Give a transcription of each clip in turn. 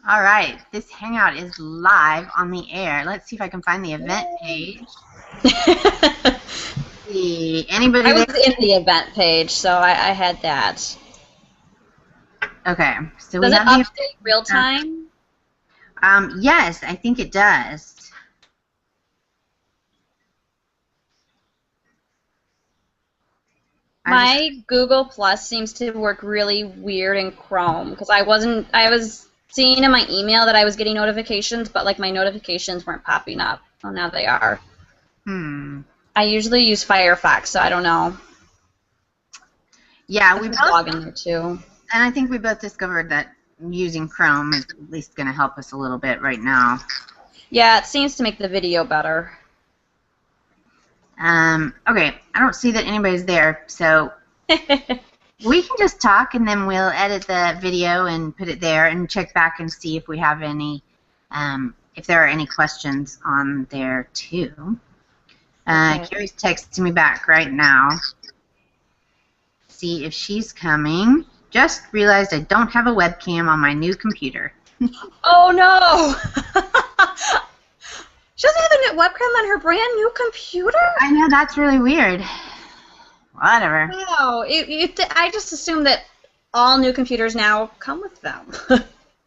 All right, this Hangout is live on the air. Let's see if I can find the event page. See, anybody I was there? in the event page, so I had that. Okay, so Does we it have the update real time? yes, I think it does. My Google Plus seems to work really weird in Chrome because I was seeing in my email that I was getting notifications, but like my notifications weren't popping up. Oh, now they are. I usually use Firefox, so I don't know. Yeah, I we can both, log in there too. and I think we both discovered that using Chrome is at least going to help us a little bit right now. Yeah, it seems to make the video better. Okay, I don't see that anybody's there, so we can just talk and then we'll edit the video and put it there and check back and see if we have any, if there are any questions on there too. Okay. Carrie's texting me back right now. See if she's coming. Just realized I don't have a webcam on my new computer. Oh no! She doesn't have a webcam on her brand new computer? I know, that's really weird. Whatever. No, I just assume that all new computers now come with them.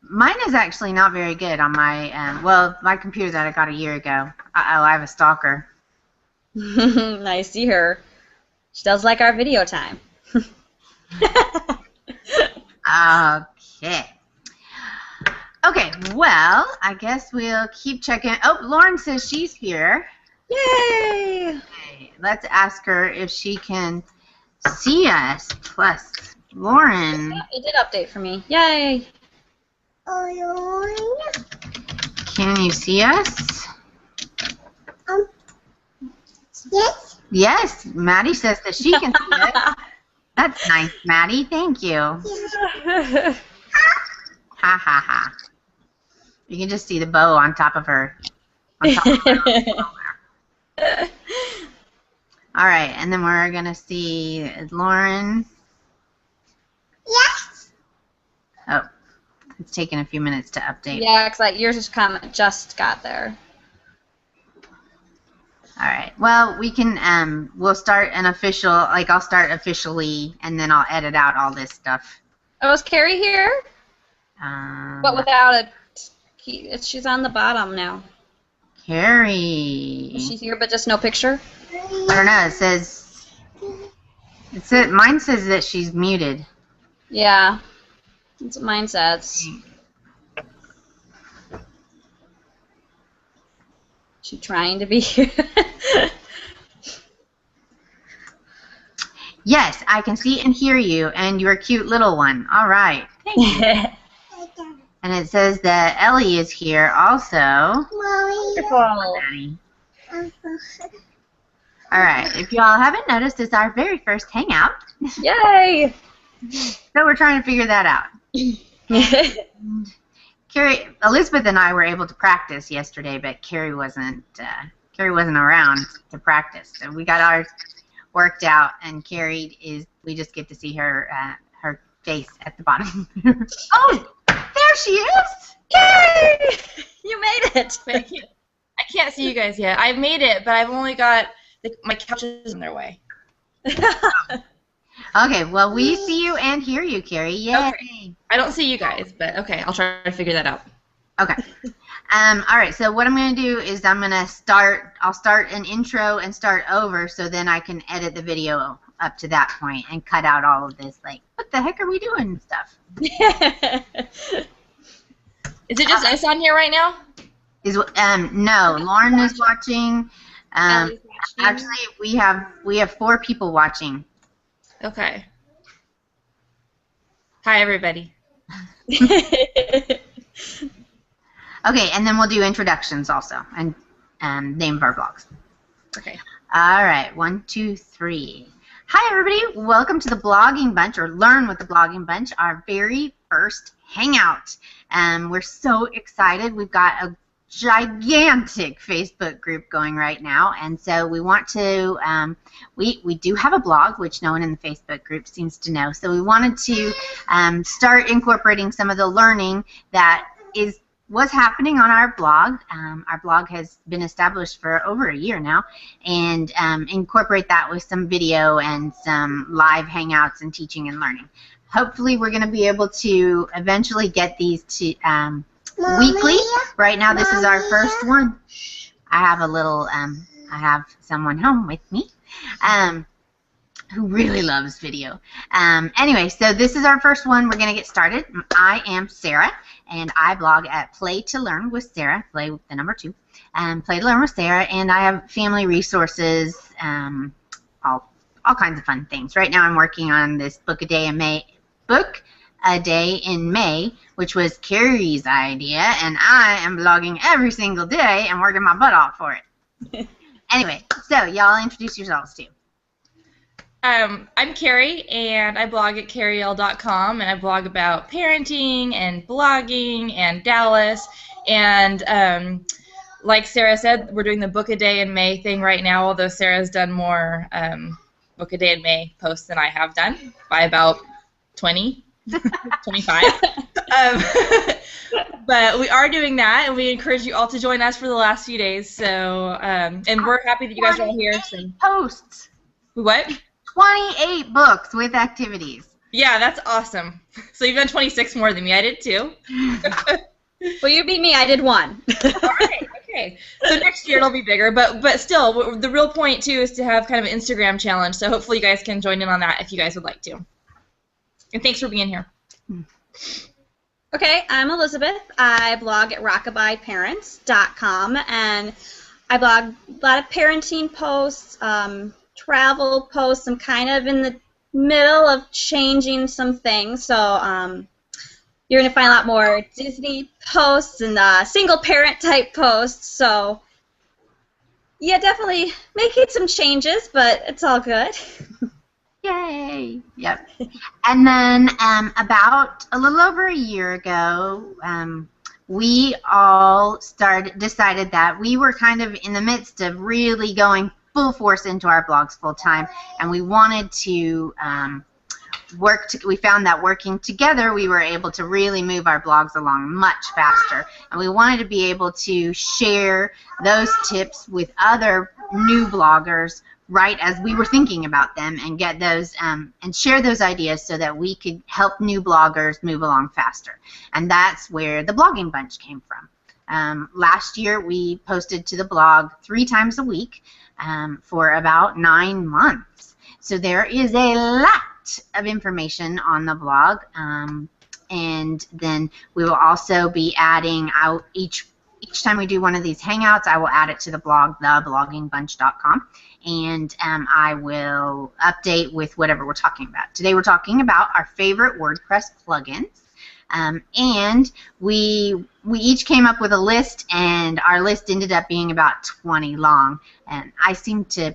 Mine is actually not very good on my, well, my computer that I got a year ago. Uh-oh, I have a stalker. I see her. She does like our video time. Okay. Okay, well, I guess we'll keep checking. Oh, Lauren says she's here. Yay! Okay, let's ask her if she can see us. Plus, Lauren. Yeah, it did update for me. Yay! Can you see us? Yes. Yes, Maddie says that she can see us. That's nice, Maddie. Thank you. Ha ha ha. You can just see the bow on top of her. On top of her. All right, and then we're going to see Lauren. Yes. Oh, it's taking a few minutes to update. Yeah, because yours just got there. All right. Well, we can, we'll start an official, like I'll start officially, and then I'll edit out all this stuff. Oh, is Carrie here? But without a key. She's on the bottom now. Carrie. Is she here but just no picture? I don't know. It says, mine says that she's muted. Yeah. That's what mine says. She trying to be here? Yes, I can see and hear you, and your cute little one. All right. Thank you. And it says that Ellie is here also. Wonderful. All right. If y'all haven't noticed, it's our very first Hangout. Yay! So we're trying to figure that out. Carrie, Elizabeth and I were able to practice yesterday, but Carrie wasn't around to practice. So we got ours worked out, and Carrie we just get to see her her face at the bottom. Oh, there she is! Yay! You made it! Thank you. I can't see you guys yet. I've made it, but I've only got my couches in their way. Okay, well, we see you and hear you, Carrie. Yay! Okay. I don't see you guys, but okay, I'll try to figure that out. Okay. All right, so what I'm going to do is I'll start an intro and start over, so then I can edit the video up to that point and cut out all of this, like, what the heck are we doing stuff? Is it just us on here right now? No, Lauren is watching. Ellie's watching. Actually, we have 4 people watching. Okay. Hi, everybody. Okay, and then we'll do introductions also and name of our blogs. Okay. All right, 1, 2, 3. Hi, everybody. Welcome to the Blogging Bunch, or Learn with the Blogging Bunch, our very first Hangout. We're so excited. We've got a gigantic Facebook group going right now, and so we want to, we do have a blog, which no one in the Facebook group seems to know, so we wanted to start incorporating some of the learning that was happening on our blog. Our blog has been established for over a year now, and incorporate that with some video and some live hangouts and teaching and learning. Hopefully, we're going to be able to eventually get these to weekly. Right now, this is our first one. I have a little. I have someone home with me. Who really loves video. Anyway, so this is our first one. We're going to get started. I am Sarah, and I blog at Play to Learn with Sarah, play with the number 2, Play to Learn with Sarah, and I have family resources, all kinds of fun things. Right now I'm working on this Book a Day in May, which was Carrie's idea, and I am blogging every single day and working my butt off for it. Anyway, so y'all introduce yourselves too. I'm Carrie, and I blog at carriel.com, and I blog about parenting and blogging and Dallas. And like Sarah said, we're doing the Book a Day in May thing right now, although Sarah's done more Book a Day in May posts than I have done by about 20, 25. But we are doing that, and we encourage you all to join us for the last few days. So, and we're happy that you guys are all here. So. Posts. What? 28 books with activities. Yeah, that's awesome. So you've done 26 more than me. I did too. Well, you beat me. I did 1. All right. Okay. So next year it'll be bigger, but still, the real point too is to have kind of an Instagram challenge. So hopefully you guys can join in on that if you guys would like to. And thanks for being here. Okay, I'm Elizabeth. I blog at rockabyeparents.com, and I blog a lot of parenting posts, travel posts. I'm kind of in the middle of changing some things, so you're going to find a lot more Disney posts and single parent type posts. So yeah, definitely making some changes, but it's all good. Yay! Yep. And then about a little over a year ago, we all decided that we were kind of in the midst of really going full force into our blogs full time, and we wanted to we found that working together we were able to really move our blogs along much faster, and we wanted to be able to share those tips with other new bloggers right as we were thinking about them, and get those and share those ideas so that we could help new bloggers move along faster. And that's where the blogging bunch came from. Last year we posted to the blog 3 times a week for about 9 months. So there is a lot of information on the blog, and then we will also be adding out each time we do one of these hangouts, I will add it to the blog, thebloggingBunch.com, and I will update with whatever we're talking about. Today we're talking about our favorite WordPress plugins, and we each came up with a list, and our list ended up being about 20 long, and I seem to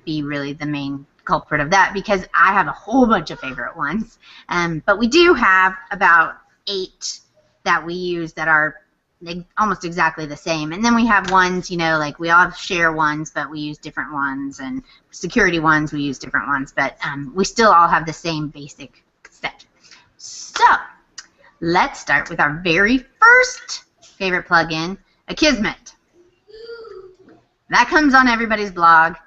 be really the main culprit of that because I have a whole bunch of favorite ones, but we do have about 8 that we use that are almost exactly the same, and then we have ones, you know, like we all have share ones, but we use different ones, and security ones, we use different ones, but we still all have the same basic set. So let's start with our very first favorite plugin, Akismet. That comes on everybody's blog.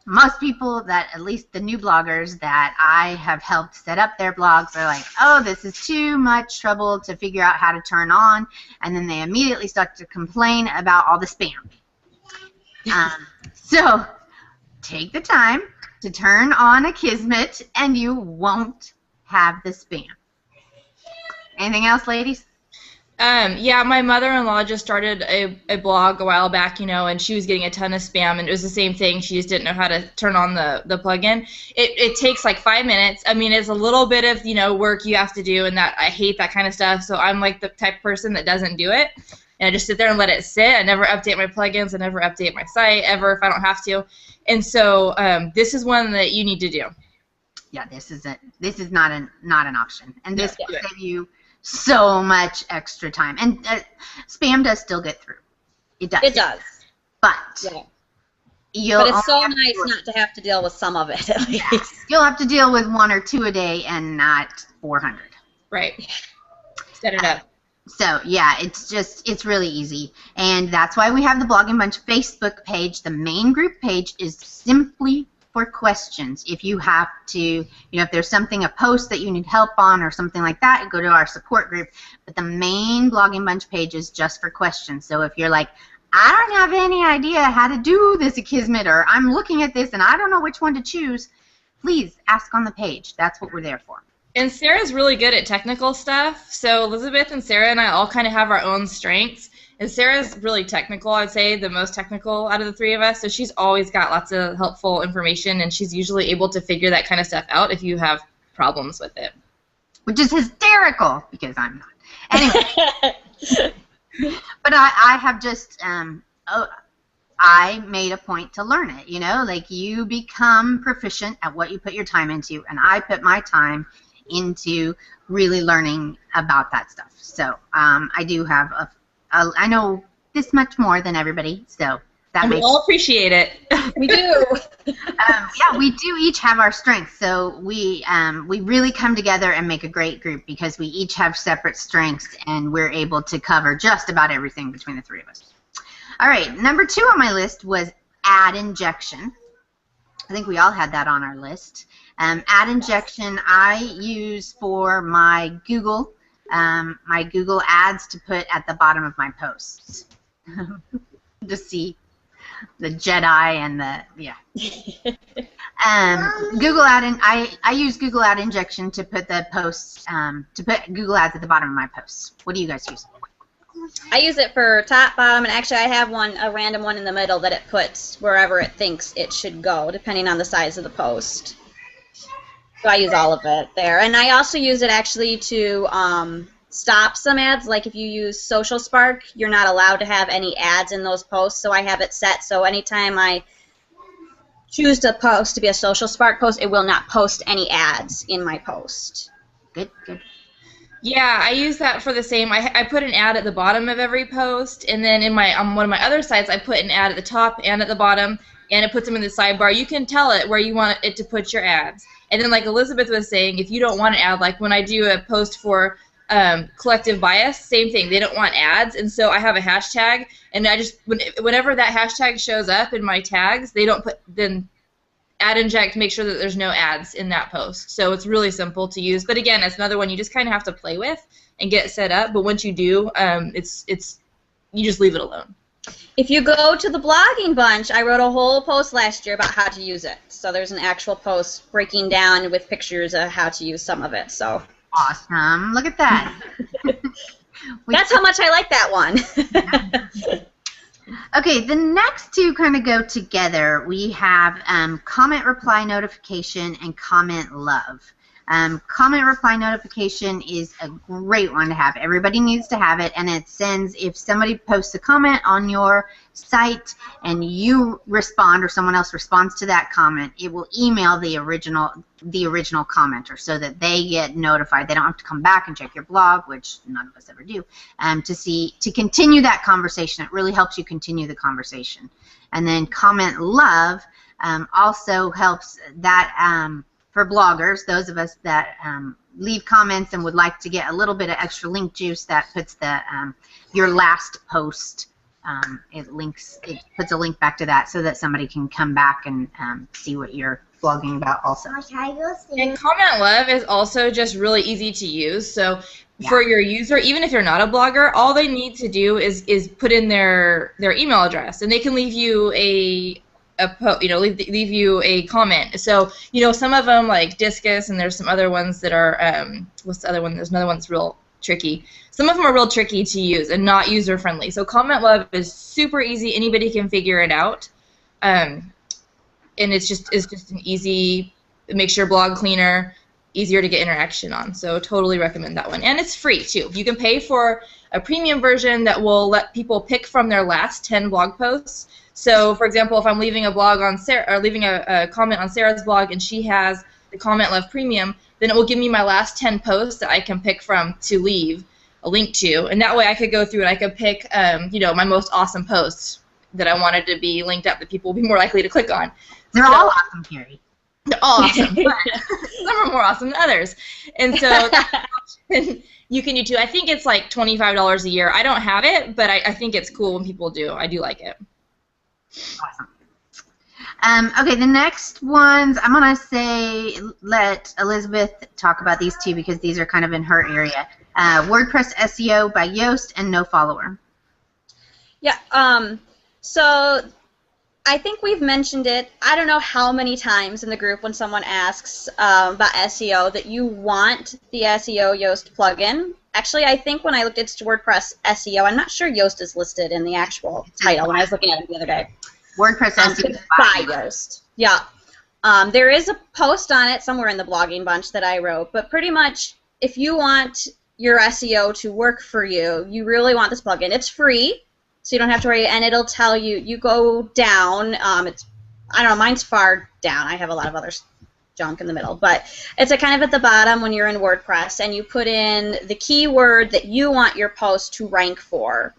Most people, that at least the new bloggers that I have helped set up their blogs, are like, oh, this is too much trouble to figure out how to turn on, and then they immediately start to complain about all the spam. So take the time to turn on Akismet, and you won't have the spam. Anything else, ladies? Yeah, my mother-in-law just started a blog a while back, you know, and she was getting a ton of spam, and it was the same thing. She just didn't know how to turn on the plugin. It takes like 5 minutes. I mean, it's a little bit of, you know, work you have to do, and that I hate that kind of stuff. So I'm like the type of person that doesn't do it, and I just sit there and let it sit. I never update my plugins. I never update my site ever if I don't have to. And so this is one that you need to do. Yeah, this is not an option, and this will save you so much extra time, and spam does still get through. It does. It does. But but it's so nice not to have to deal with some of it at least. Yeah. You'll have to deal with 1 or 2 a day, and not 400. Right. Set it up. So yeah, it's really easy, and that's why we have the Blogging Bunch Facebook page. The main group page is simply for questions. If you have to, if there's a post that you need help on or something like that, go to our support group. But the main Blogging Bunch page is just for questions. So if you're like, I don't have any idea how to do this Akismet, or I'm looking at this and I don't know which one to choose, please ask on the page. That's what we're there for. And Sarah's really good at technical stuff. So Elizabeth and Sarah and I all kind of have our own strengths. And Sarah's really technical, I'd say, the most technical out of the three of us. So she's always got lots of helpful information, and she's usually able to figure that kind of stuff out if you have problems with it. Which is hysterical, because I'm not. Anyway. But I have just, I made a point to learn it, like you become proficient at what you put your time into, and I put my time into really learning about that stuff. So I do have I know this much more than everybody, so that we all appreciate it. We do. Yeah, we do each have our strengths, so we really come together and make a great group because we each have separate strengths, and we're able to cover just about everything between the three of us. All right, number 2 on my list was ad injection. I think we all had that on our list. Ad injection I use for my Google ads to put at the bottom of my posts to see the Jedi and Google ad. I use Google ad injection to put the posts to put Google ads at the bottom of my posts. What do you guys use? I use it for top, bottom, and actually I have a random one in the middle that it puts wherever it thinks it should go, depending on the size of the post. So I use all of it there. And I also use it actually to stop some ads. Like if you use Social Spark, you're not allowed to have any ads in those posts, so I have it set so anytime I choose to post to be a Social Spark post, it will not post any ads in my post. Good, good. Yeah, I use that for the same. I put an ad at the bottom of every post, and then in my on one of my other sites, I put an ad at the top and at the bottom, and it puts them in the sidebar. You can tell it where you want it to put your ads. And then, like Elizabeth was saying, if you don't want an ad, like when I do a post for collective bias, same thing. They don't want ads, and so I have a hashtag, and I just whenever that hashtag shows up in my tags, they don't put then. Ad inject, make sure that there's no ads in that post. So it's really simple to use. But again, it's another one you just kind of have to play with and get set up. But once you do, you just leave it alone. If you go to the Blogging Bunch, I wrote a whole post last year about how to use it. So there's an actual post breaking down with pictures of how to use some of it. So awesome! Look at that. That's how much I like that one. Okay, the next two kind of go together. We have comment reply notification and comment love. Comment reply notification is a great one to have. Everybody needs to have it, and it sends, if somebody posts a comment on your site and you respond or someone else responds to that comment, it will email the original commenter so that they get notified. They don't have to come back and check your blog, which none of us ever do, to continue that conversation. It really helps you continue the conversation. And then comment love also helps that for bloggers, those of us that leave comments and would like to get a little bit of extra link juice, that puts the your last post. It puts a link back to that so that somebody can come back and see what you're blogging about also. And comment love is also just really easy to use. So for your user, even if you're not a blogger, all they need to do is put in their email address, and they can leave you leave you a comment. So some of them like Discus, and there's some other ones that are what's the other one? There's another one that's real tricky. Some of them are real tricky to use and not user friendly. So comment love is super easy. Anybody can figure it out, and it's just an easy, it makes your blog cleaner, easier to get interaction on. So totally recommend that one, and it's free too. You can pay for a premium version that will let people pick from their last 10 blog posts. So, for example, if I'm leaving a blog on Sarah, or leaving a comment on Sarah's blog, and she has the Comment Love Premium, then it will give me my last 10 posts that I can pick from to leave a link to, and that way I could go through and I could pick, my most awesome posts that I wanted to be linked up that people will be more likely to click on. They're all awesome, Carrie. They're all awesome, but some are more awesome than others, and so you can do too. I think it's like $25 a year. I don't have it, but I think it's cool when people do. I do like it. Awesome. Okay, the next ones, I'm going to say let Elizabeth talk about these two because these are kind of in her area. WordPress SEO by Yoast and NoFollower. Yeah, so I think we've mentioned it, I don't know how many times in the group when someone asks about SEO that you want the SEO Yoast plugin. Actually, I think when I looked at WordPress SEO, I'm not sure Yoast is listed in the actual title when I was looking at it the other day. WordPress SEO by Yoast. Yeah. There is a post on it somewhere in the blogging bunch that I wrote, but pretty much if you want your SEO to work for you, you really want this plugin. It's free. So you don't have to worry, and it'll tell you, you go down, it's, I don't know, mine's far down. I have a lot of other junk in the middle, but it's kind of at the bottom when you're in WordPress, and you put in the keyword that you want your post to rank for,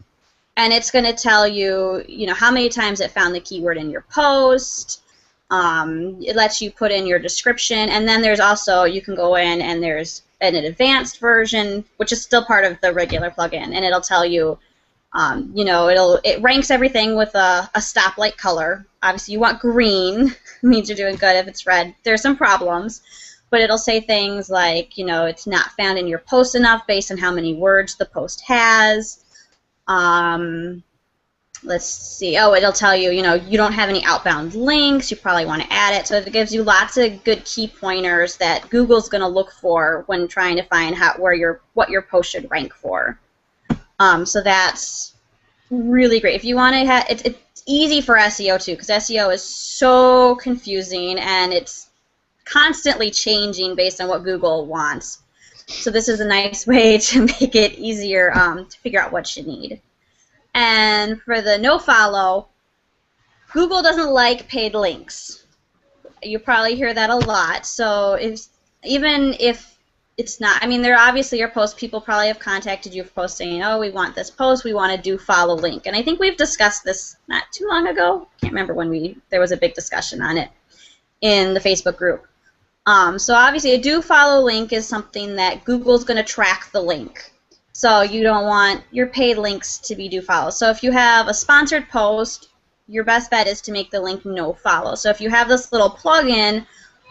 and it's going to tell you, you know, how many times it found the keyword in your post. It lets you put in your description, and then there's also, you can go in and there's an advanced version, which is still part of the regular plugin, and it'll tell you, you know, it ranks everything with a stoplight color. Obviously, you want green. Means you're doing good. If it's red, there's some problems. But it'll say things like, you know, it's not found in your post enough based on how many words the post has. Let's see. Oh, it'll tell you, you know, you don't have any outbound links. You probably want to add it. So it gives you lots of good key pointers that Google's going to look for when trying to find what your post should rank for. So that's really great. If you want to have, it's easy for SEO too, because SEO is so confusing and it's constantly changing based on what Google wants. So this is a nice way to make it easier to figure out what you need. And for the nofollow, Google doesn't like paid links. You probably hear that a lot. So even if it's not, I mean, there obviously are posts, people probably have contacted you for posts saying, oh, we want this post, we want to do follow link. And I think we've discussed this not too long ago. Can't remember when there was a big discussion on it in the Facebook group. So obviously a do follow link is something that Google's going to track the link. So you don't want your paid links to be do follow. So if you have a sponsored post, your best bet is to make the link no follow. So if you have this little plugin,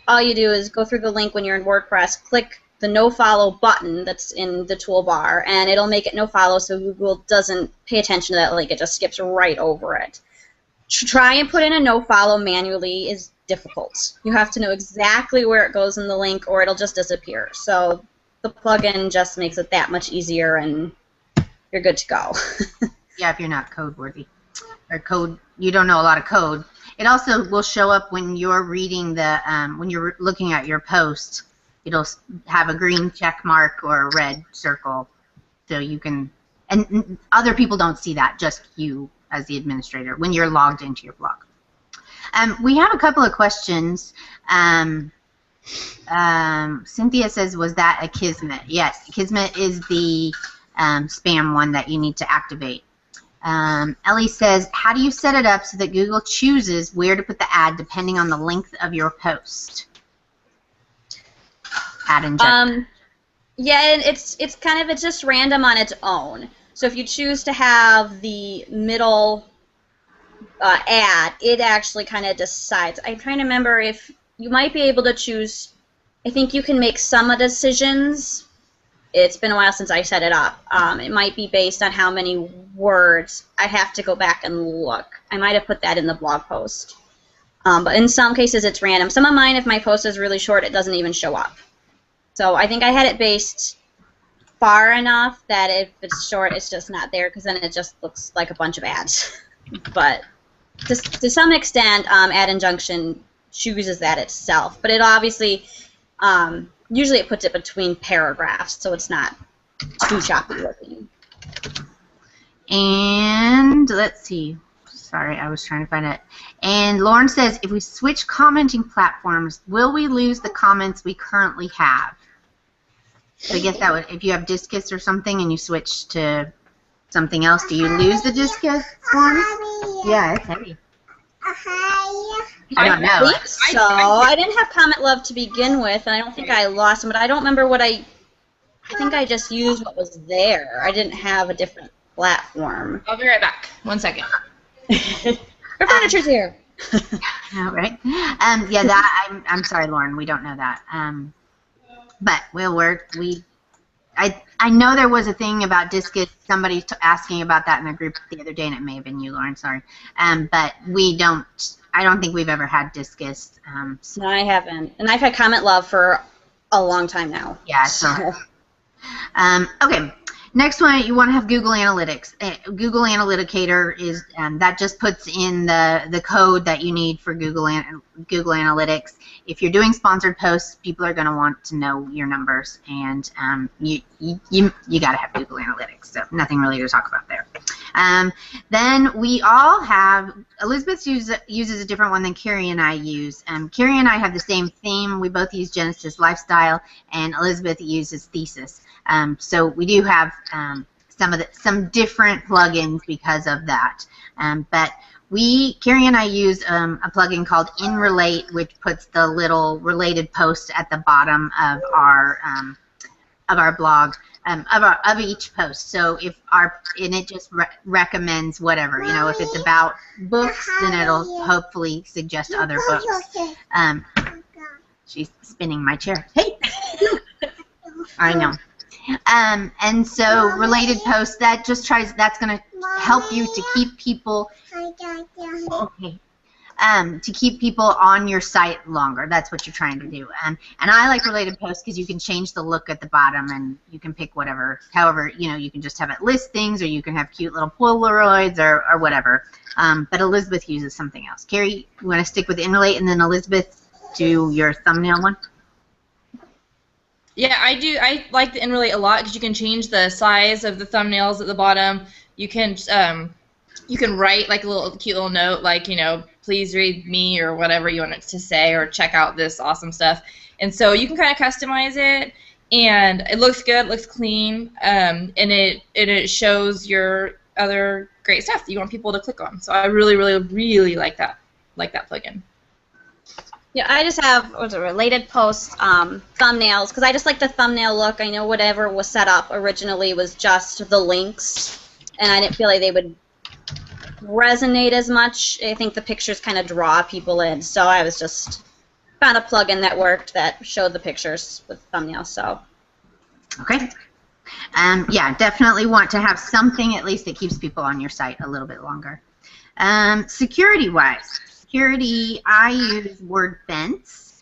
all you do is go through the link when you're in WordPress, click the no follow button that's in the toolbar, and it'll make it no follow so Google doesn't pay attention to that link. It just skips right over it. To try and put in a no follow manually is difficult. You have to know exactly where it goes in the link or it'll just disappear. So the plugin just makes it that much easier and you're good to go. Yeah, if you're not code worthy or you don't know a lot of code. It also will show up when you're reading when you're looking at your post. It'll have a green check mark or a red circle, so you can, and other people don't see that, just you as the administrator when you're logged into your blog. We have a couple of questions. Cynthia says, was that a Kismet? Yes, Kismet is the spam one that you need to activate. Ellie says, how do you set it up so that Google chooses where to put the ad depending on the length of your post? Ad injector. Yeah, and it's just random on its own. So if you choose to have the middle ad, it actually kind of decides. I'm trying to remember if you might be able to choose. I think you can make some decisions. It's been a while since I set it up. It might be based on how many words. I have to go back and look. I might have put that in the blog post. But in some cases, it's random. Some of mine, if my post is really short, it doesn't even show up. So I think I had it based far enough that if it's short, it's just not there, because then it just looks like a bunch of ads. But to some extent, ad injunction chooses that itself. But it obviously, usually it puts it between paragraphs, so it's not too choppy looking. And let's see. Sorry, I was trying to find it. And Lauren says, if we switch commenting platforms, will we lose the comments we currently have? So I guess that would, if you have Discus or something and you switch to something else, do you lose the Discus ones? Yeah, it's heavy. I don't know. I think so. I didn't have Comment Love to begin with, and I don't think I lost them, but I don't remember what I I think I just used what was there. I didn't have a different platform. I'll be right back. 1 second. Our furniture's here. All right. Yeah, that I'm sorry, Lauren. We don't know that. But I know there was a thing about Discus. Somebody asking about that in the group the other day, and it may have been you, Lauren. Sorry. But we don't. I don't think we've ever had Discus. No, I haven't, and I've had Comment Love for a long time now. Yeah. So. Okay. Next one, you want to have Google Analytics. Google Analyticator is that just puts in the code that you need for Google Analytics. If you're doing sponsored posts, people are going to want to know your numbers, and you got to have Google Analytics. So nothing really to talk about there. Then we all have Elizabeth uses a different one than Carrie and I use. Carrie and I have the same theme. We both use Genesis Lifestyle, and Elizabeth uses Thesis. So we do have some different plugins because of that. But Carrie and I use a plugin called InRelate, which puts the little related post at the bottom of our blog, of each post. So and it just recommends whatever, if it's about books, then it'll hopefully suggest other books. She's spinning my chair. Hey, I know. And so related posts, that's going to help you to keep people to keep people on your site longer. That's what you're trying to do. And I like related posts because you can change the look at the bottom, and you can pick however, you can just have it list things, or you can have cute little Polaroids or whatever. But Elizabeth uses something else. Carrie, you want to stick with InRelate, and then Elizabeth do your thumbnail one? Yeah, I do. I like the InRelate a lot because you can change the size of the thumbnails at the bottom. You can write like a cute little note, like, please read me, or whatever you want it to say, or check out this awesome stuff. And so you can kind of customize it, and it looks good, looks clean, and it shows your other great stuff that you want people to click on. So I really, really, really like that plugin. Yeah, I just have related posts, thumbnails, because I just like the thumbnail look. I know whatever was set up originally was just the links, and I didn't feel like they would resonate as much. I think the pictures kind of draw people in, so I was just found a plugin that worked that showed the pictures with thumbnails. So. Okay. Yeah, definitely want to have something at least that keeps people on your site a little bit longer. Security-wise. I use WordFence,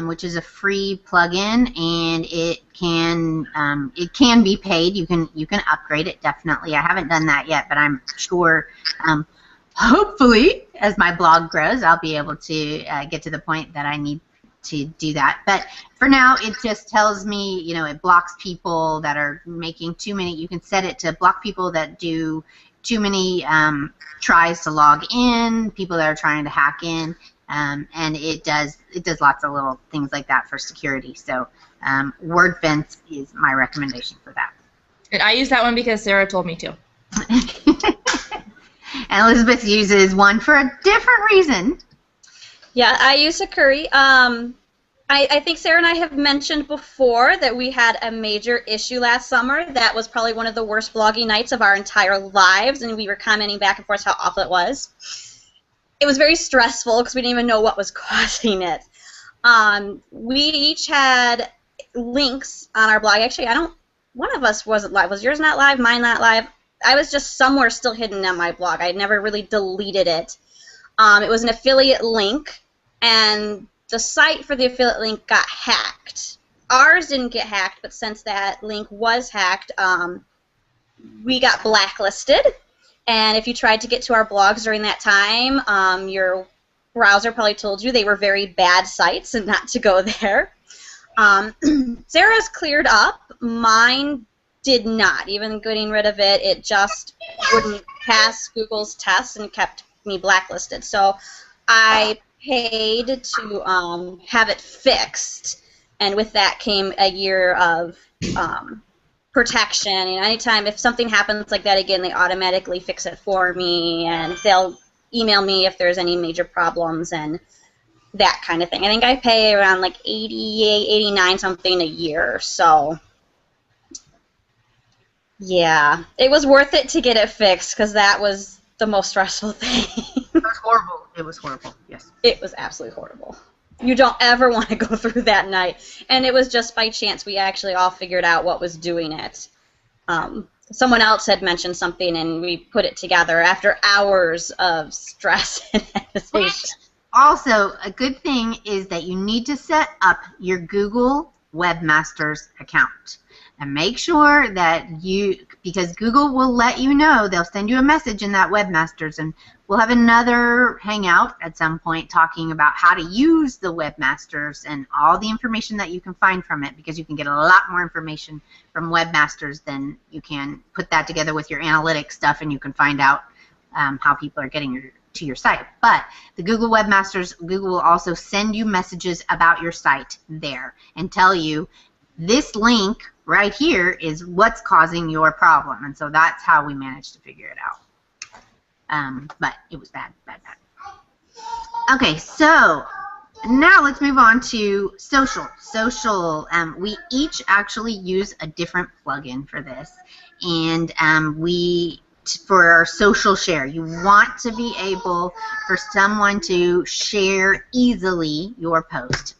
which is a free plugin, and it can be paid. You can upgrade it, definitely. I haven't done that yet, but I'm sure, hopefully, as my blog grows, I'll be able to get to the point that I need to do that. But for now, it just tells me, it blocks people that are making too many. You can set it to block people that do too many tries to log in, people that are trying to hack in, and it does lots of little things like that for security. So WordFence is my recommendation for that. And I use that one because Sarah told me to. And Elizabeth uses one for a different reason. Yeah, I use Sakuri. I think Sarah and I have mentioned before that we had a major issue last summer. That was probably one of the worst blogging nights of our entire lives, and we were commenting back and forth how awful it was. It was very stressful because we didn't even know what was causing it. We each had links on our blog. Actually, one of us wasn't live. Was yours not live? Mine not live? I was just somewhere still hidden on my blog. I never really deleted it. It was an affiliate link, and the site for the affiliate link got hacked. Ours didn't get hacked, but since that link was hacked, we got blacklisted. And if you tried to get to our blogs during that time, your browser probably told you they were very bad sites and not to go there. Sarah's cleared up. Mine did not. Even getting rid of it, it just wouldn't pass Google's tests and kept me blacklisted. So I paid to have it fixed, and with that came a year of protection. Anytime if something happens like that again, they automatically fix it for me, and they'll email me if there's any major problems and that kind of thing. I think I pay around like $88, $89 something a year, so Yeah, it was worth it to get it fixed because that was the most stressful thing. It was horrible. It was horrible. Yes. It was absolutely horrible. You don't ever want to go through that night. And it was just by chance we actually all figured out what was doing it. Someone else had mentioned something, and we put it together after hours of stress and hesitation. Also, a good thing is that you need to set up your Google Webmasters account. And make sure that because Google will let you know, they'll send you a message in that Webmasters, and we'll have another Hangout at some point talking about how to use the Webmasters and all the information that you can find from it, because you can get a lot more information from Webmasters than you can put that together with your analytics stuff, and you can find out how people are getting to your site. But the Google Webmasters, Google will also send you messages about your site there and tell you this link right here is what's causing your problem. And so that's how we managed to figure it out. But it was bad. Okay, so now let's move on to social. We each actually use a different plugin for this. And for our social share, you want to be able for someone to share easily your post.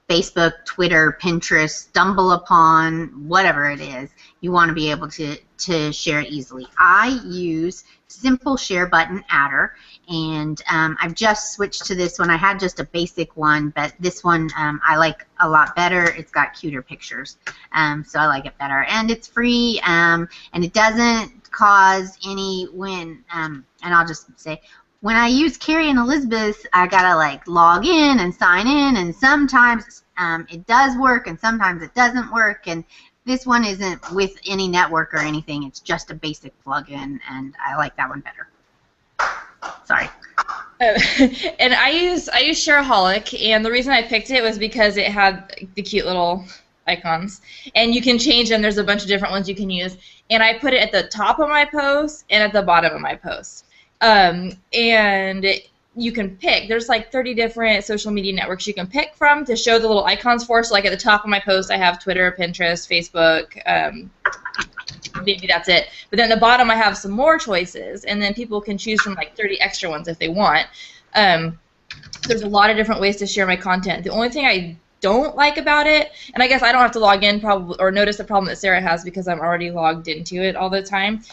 Facebook, Twitter, Pinterest, stumble upon, whatever it is, you want to be able to share it easily. I use Simple Share Button Adder, and I've just switched to this one. I had just a basic one, but this one I like a lot better. It's got cuter pictures, so I like it better. And it's free, and it doesn't cause any and I'll just say, when I use Carrie and Elizabeth, I gotta like log in and sign in, and sometimes it does work and sometimes it doesn't work, and this one isn't with any network or anything. It's just a basic plugin, and I like that one better. Sorry. And I use Shareaholic, and the reason I picked it was because it had the cute little icons, and you can change them. There's a bunch of different ones you can use, and I put it at the top of my post and at the bottom of my post. And you can pick. There's like 30 different social media networks you can pick from to show the little icons for. So like at the top of my post, I have Twitter, Pinterest, Facebook. Maybe that's it. But then at the bottom, I have some more choices, and then people can choose from like 30 extra ones if they want. There's a lot of different ways to share my content. The only thing I don't like about it, and I guess I don't have to log in probably or notice the problem that Sarah has because I'm already logged into it all the time.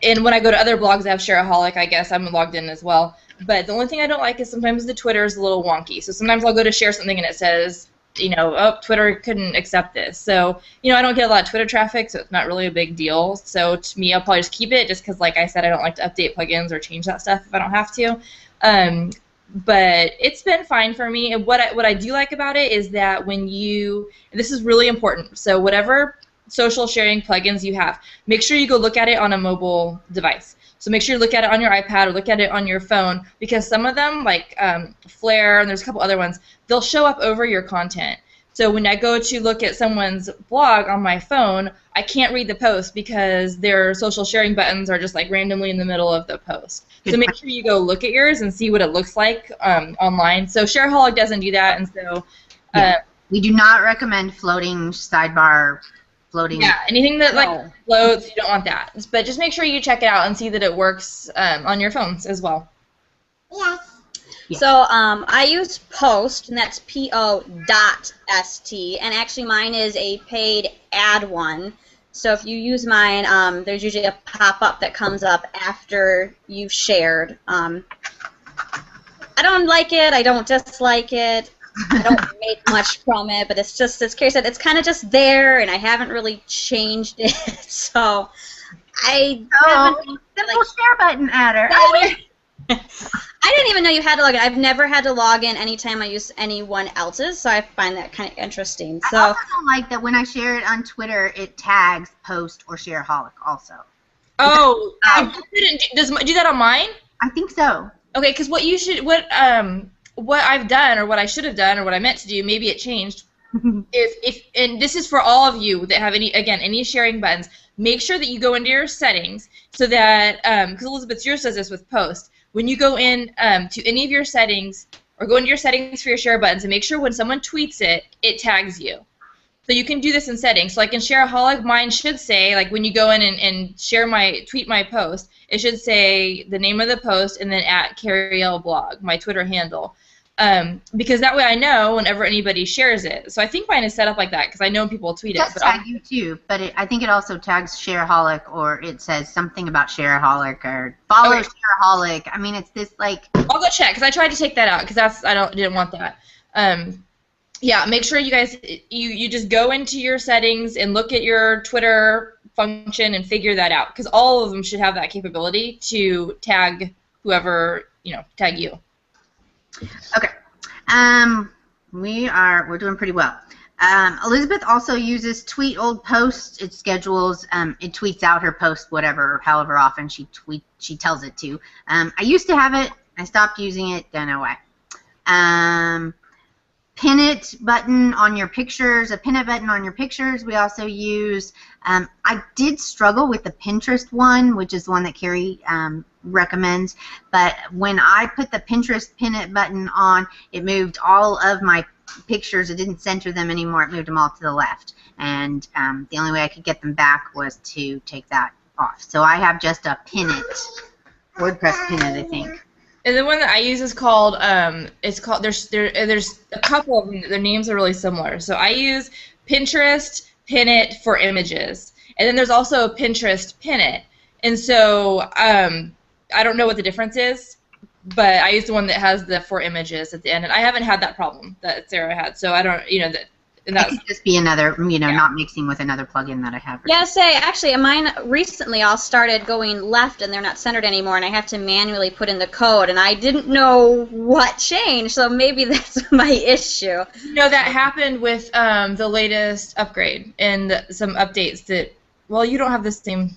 And when I go to other blogs, I have Shareaholic. I guess I'm logged in as well. But the only thing I don't like is sometimes the Twitter is a little wonky. So sometimes I'll go to share something and it says, oh, Twitter couldn't accept this. So, I don't get a lot of Twitter traffic, so it's not really a big deal. So to me, I'll probably just keep it just because, like I said, I don't like to update plugins or change that stuff if I don't have to. But it's been fine for me. And what I do like about it is that when this is really important. So whatever social sharing plugins you have, make sure you go look at it on a mobile device. So make sure you look at it on your iPad or look at it on your phone, because some of them, like Flare, and there's a couple other ones, they'll show up over your content. So when I go to look at someone's blog on my phone, I can't read the post because their social sharing buttons are just like randomly in the middle of the post. So make sure you go look at yours and see what it looks like online. So Shareaholic doesn't do that, and so we do not recommend floating sidebar. Yeah, anything that like floats, you don't want that. But just make sure you check it out and see that it works on your phones as well. Yes. Yeah. So I use Post, and that's PO.st, and actually mine is a paid ad one. So if you use mine, there's usually a pop-up that comes up after you've shared. I don't like it. I don't dislike it. I don't make much from it, but it's just, as Carrie said, it's kind of just there, and I haven't really changed it. So I haven't, simple share button adder. I didn't even know you had to log in. I've never had to log in anytime I use anyone else's, so I find that kind of interesting. So I also don't like that when I share it on Twitter, it tags Post or Shareaholic also. Oh, does it do that on mine? I think so. Okay, because what I've done, or what I should have done, or what I meant to do, maybe it changed, is and this is for all of you that have any sharing buttons, make sure that you go into your settings so that, because Elizabeth, yours does this with Post, when you go in to any of your settings, or go into your settings for your share buttons, and make sure when someone tweets it, it tags you. So you can do this in settings. So like in Shareaholic, mine should say, like when you go in and tweet my post, it should say the name of the post and then at Carrie L blog, my Twitter handle. Because that way I know whenever anybody shares it. So I think mine is set up like that because I know people tweet it. It does tag you too, but I think it also tags Shareaholic, or it says something about Shareaholic or follow Shareaholic. I mean, it's this like. I'll go check because I tried to take that out because didn't want that. Yeah, make sure you guys you just go into your settings and look at your Twitter function and figure that out because all of them should have that capability to tag whoever tag you. Okay, we're doing pretty well. Elizabeth also uses tweet old posts. It schedules, it tweets out her post however often she tells it to. I used to have it. I stopped using it. Don't know why. Pin it button on your pictures. A pin it button on your pictures. We also use. I did struggle with the Pinterest one, which is the one that Carrie recommends. But when I put the Pinterest pin it button on, it moved all of my pictures. It didn't center them anymore. It moved them all to the left. And the only way I could get them back was to take that off. So I have just a pin it, WordPress pin it, I think. And the one that I use is called, there's a couple of them, their names are really similar. So I use Pinterest Pin It for images. And then there's also Pinterest Pin It. And so I don't know what the difference is, but I use the one that has the 4 images at the end. And I haven't had that problem that Sarah had. So I don't, and that could just be another, not mixing with another plugin that I have. Yeah, actually, mine recently all started going left, and they're not centered anymore, and I have to manually put in the code, and I didn't know what changed, so maybe that's my issue. That happened with the latest upgrade and some updates that, well, you don't have the same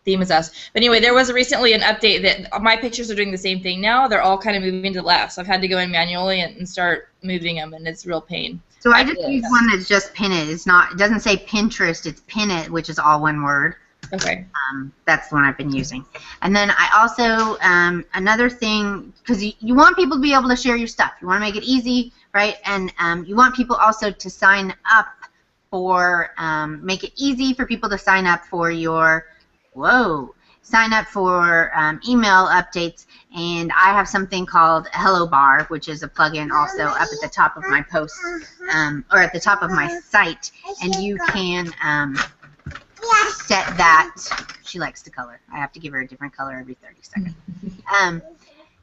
theme as us. But anyway, there was recently an update that my pictures are doing the same thing now. They're all kind of moving to the left, so I've had to go in manually and start moving them, and it's real pain. So I just use one that's just Pin It. It doesn't say Pinterest, it's Pin It, which is all one word. Okay. That's the one I've been using. And then I also, another thing, because you want people to be able to share your stuff. You want to make it easy, right? And you want people also to sign up for, make it easy for people to sign up for your, sign up for email updates. And I have something called Hello Bar, which is a plugin also up at the top of my post, or at the top of my site. And you can set that. She likes to color. I have to give her a different color every 30 seconds.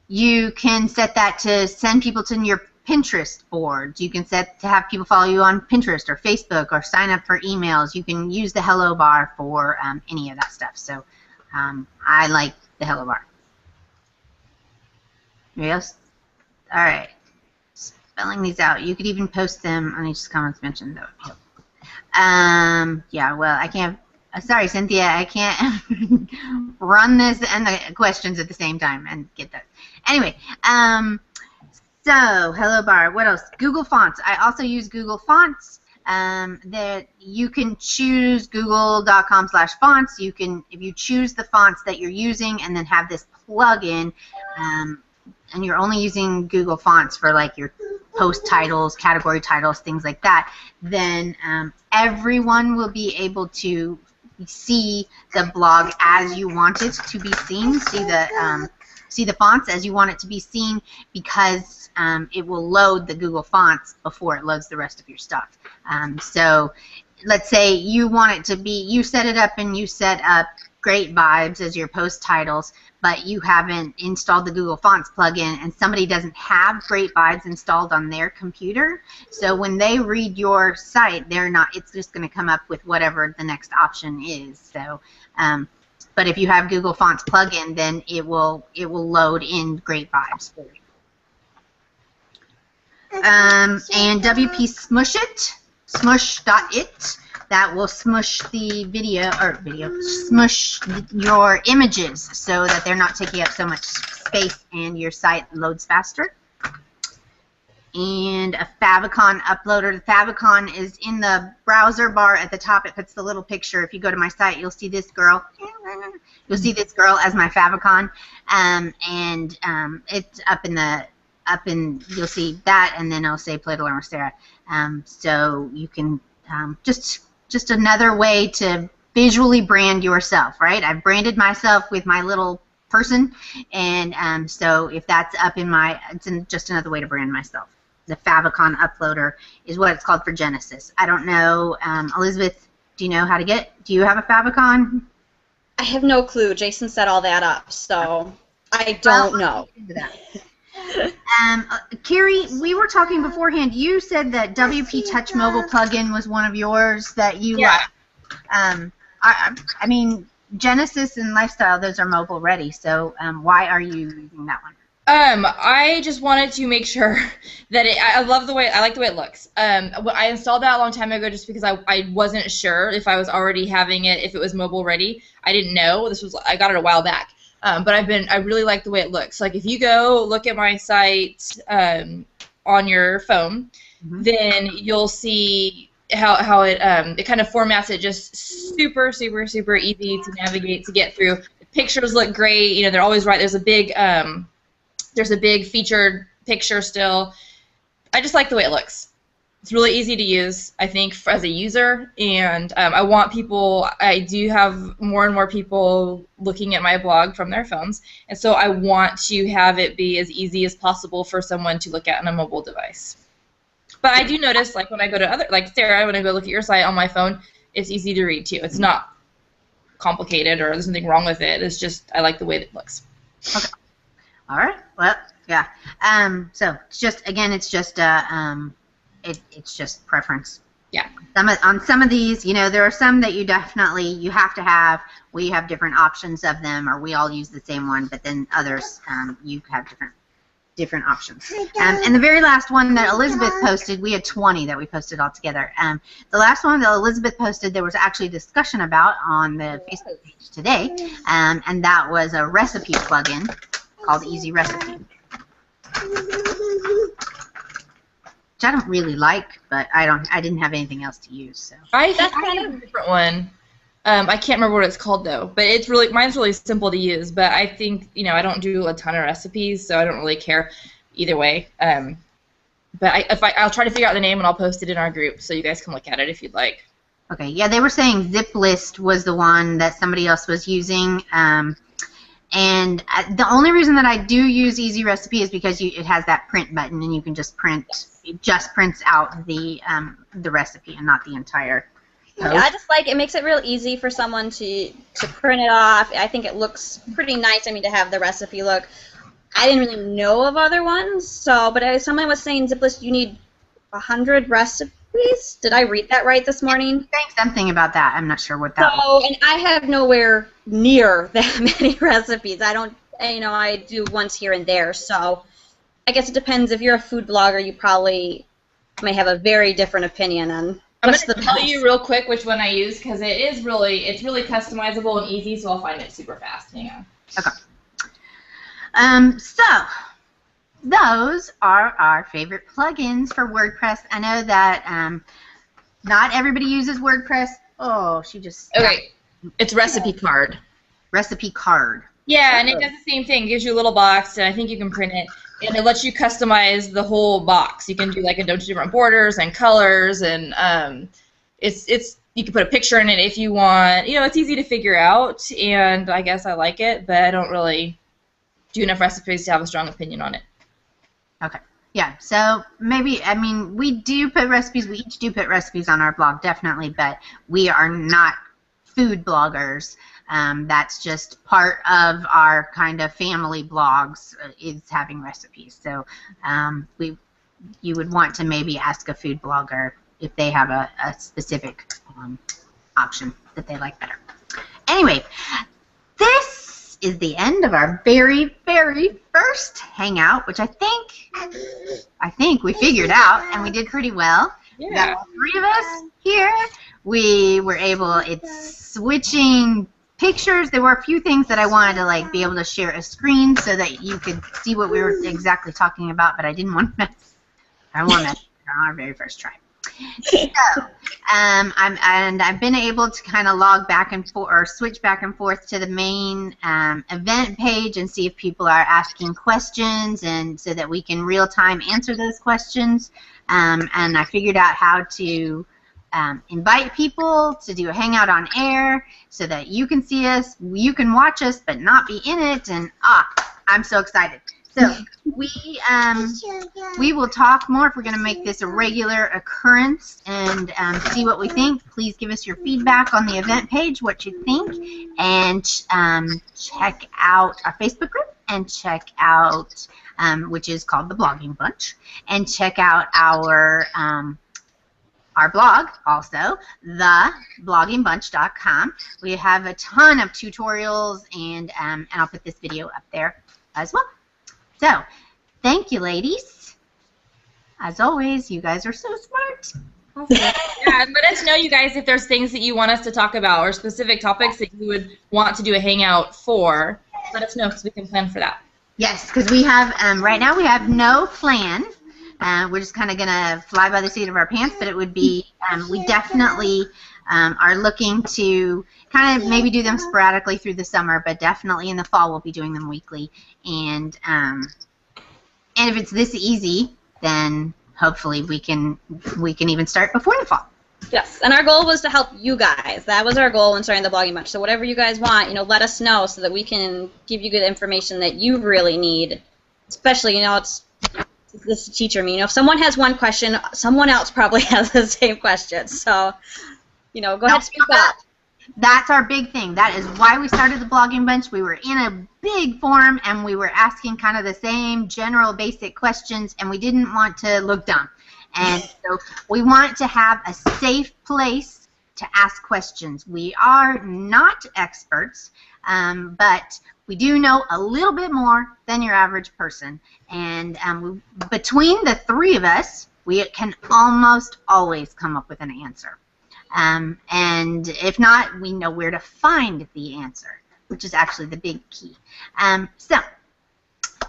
You can set that to send people to your Pinterest boards. You can set to have people follow you on Pinterest or Facebook or sign up for emails. You can use the Hello Bar for any of that stuff. So I like the Hello Bar. Yes? All right. Spelling these out. You could even post them on each comments mentioned. That would help. Yeah, well, I can't. Sorry, Cynthia. I can't run this and the questions at the same time and get that. Anyway, so Hello Bar. What else? Google Fonts. I also use Google Fonts. That you can choose google.com/fonts. You can, if you choose the fonts that you're using and then have this plugin, and you're only using Google Fonts for like your post titles, category titles, things like that, then everyone will be able to see the blog as you want it to be seen, see the fonts as you want it to be seen, because it will load the Google Fonts before it loads the rest of your stuff. So let's say you want it to be, you set it up and you set up Great Vibes as your post titles, but you haven't installed the Google Fonts plugin and somebody doesn't have Great Vibes installed on their computer. So when they read your site, it's just going to come up with whatever the next option is. So, but if you have Google Fonts plugin, then it will load in Great Vibes for you. And WP Smush.it, that will smush the smush your images so that they're not taking up so much space and your site loads faster. And a favicon uploader. The favicon is in the browser bar at the top. It puts the little picture. If you go to my site, you'll see this girl. You'll see this girl as my favicon, it's you'll see that, and then I'll say Play to Learn with Sarah. So you can just another way to visually brand yourself, right? I've branded myself with my little person, and so if that's up in my, just another way to brand myself. The favicon uploader is what it's called for Genesis. I don't know, Elizabeth, do you know how to do you have a favicon? I have no clue. Jason set all that up, so I don't know. Carrie, we were talking beforehand. You said that WP Touch Mobile plugin was one of yours that you liked. I mean, Genesis and Lifestyle, those are mobile ready, so why are you using that one? I just wanted to make sure that I like the way it looks. I installed that a long time ago just because I wasn't sure if I was already having it, if it was mobile ready. I didn't know. I got it a while back. But I really like the way it looks. Like if you go look at my site on your phone, then you'll see how it kind of formats it just super, super, super easy to navigate, to get through. The pictures look great. You know, they're always right. There's a big featured picture still. I just like the way it looks. It's really easy to use, I think, as a user, and I do have more and more people looking at my blog from their phones, and so I want to have it be as easy as possible for someone to look at on a mobile device. But I do notice, like when I go to like Sarah, when I go look at your site on my phone, it's easy to read too. It's not complicated or there's nothing wrong with it. It's just, I like the way that it looks. Okay. All right. Well, yeah. So it's just, again, it's just it's just preference. Yeah. On some of these, you know, there are some that you have to have. We have different options of them, or we all use the same one. But then others, you have different options. And the very last one that Elizabeth posted, we had 20 that we posted all together. The last one that Elizabeth posted, there was actually discussion about on the Facebook page today, and that was a recipe plugin called Easy Recipe, which I don't really like, but I didn't have anything else to use. So That's kind of a different one. I can't remember what it's called though, but mine's really simple to use. But I think, you know, I don't do a ton of recipes, so I don't really care either way. But I'll try to figure out the name and I'll post it in our group so you guys can look at it if you'd like. Okay, yeah, they were saying ZipList was the one that somebody else was using. And the only reason that I do use Easy Recipe is because it has that print button, and you can just print. It just prints out the recipe and not the entire post. Yeah, I just like it. Makes it real easy for someone to print it off. I think it looks pretty nice. I mean, to have the recipe look. I didn't really know of other ones, but someone was saying ZipList, you need 100 recipes. Did I read that right this morning? Saying something about that. I'm not sure what that was. And I have nowhere near that many recipes. I don't, you know, I do once here and there. So I guess it depends. If you're a food blogger, you probably may have a very different opinion on what's the best. I'm going to tell you real quick which one I use because it's really customizable and easy, so I'll find it super fast. Hang on. Okay. So those are our favorite plugins for WordPress. I know that not everybody uses WordPress. Oh, she just... Okay, it's Recipe Card. Recipe Card. Yeah, and it does the same thing. It gives you a little box, and I think you can print it, and it lets you customize the whole box. You can do like a bunch of different borders and colors, and you can put a picture in it if you want. You know, it's easy to figure out, and I guess I like it, but I don't really do enough recipes to have a strong opinion on it. Okay. Yeah, so maybe, I mean, we do put recipes, we each do put recipes on our blog, definitely, but we are not food bloggers. That's just part of our kind of family blogs is having recipes. So you would want to maybe ask a food blogger if they have a specific option that they like better. Anyway, this is the end of our very, very first Hangout, which I think we figured out, and we did pretty well. Yeah. We got all three of us here. We were able, it's switching pictures. There were a few things that I wanted to like be able to share a screen so that you could see what we were exactly talking about, but I didn't want to mess. I don't want to mess on our very first try. So, I've been able to kind of log back and forth, or switch back and forth to the main event page and see if people are asking questions, and so that we can real time answer those questions. And I figured out how to invite people to do a hangout on air so that you can see us, you can watch us, but not be in it. And I'm so excited. So we will talk more if we're going to make this a regular occurrence and see what we think. Please give us your feedback on the event page, what you think, and check out our Facebook group and check out, which is called The Blogging Bunch, and check out our blog also, thebloggingBunch.com. We have a ton of tutorials, and I'll put this video up there as well. So, thank you, ladies. As always, you guys are so smart. Yeah, and let us know, you guys, if there's things that you want us to talk about or specific topics that you would want to do a hangout for. Let us know because we can plan for that. Yes, because we have, right now we have no plan. We're just kind of going to fly by the seat of our pants, but it would be, we definitely are looking to kind of maybe do them sporadically through the summer, but definitely in the fall we'll be doing them weekly. And if it's this easy, then hopefully we can even start before the fall. Yes, and our goal was to help you guys. That was our goal when starting the Blogging Bunch. So whatever you guys want, let us know so that we can give you good information that you really need. Especially, it's this teacher me. If someone has one question, someone else probably has the same question. So, go ahead and speak up. That's our big thing. That is why we started the Blogging Bunch. We were in a big forum, and we were asking kind of the same general basic questions, and we didn't want to look dumb. And so we want to have a safe place to ask questions. We are not experts, but we do know a little bit more than your average person. And between the three of us, we can almost always come up with an answer. And if not, we know where to find the answer, which is actually the big key. So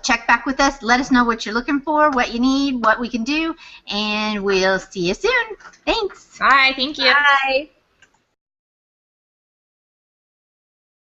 check back with us. Let us know what you're looking for, what you need, what we can do, and we'll see you soon. Thanks. Bye. Thank you. Bye.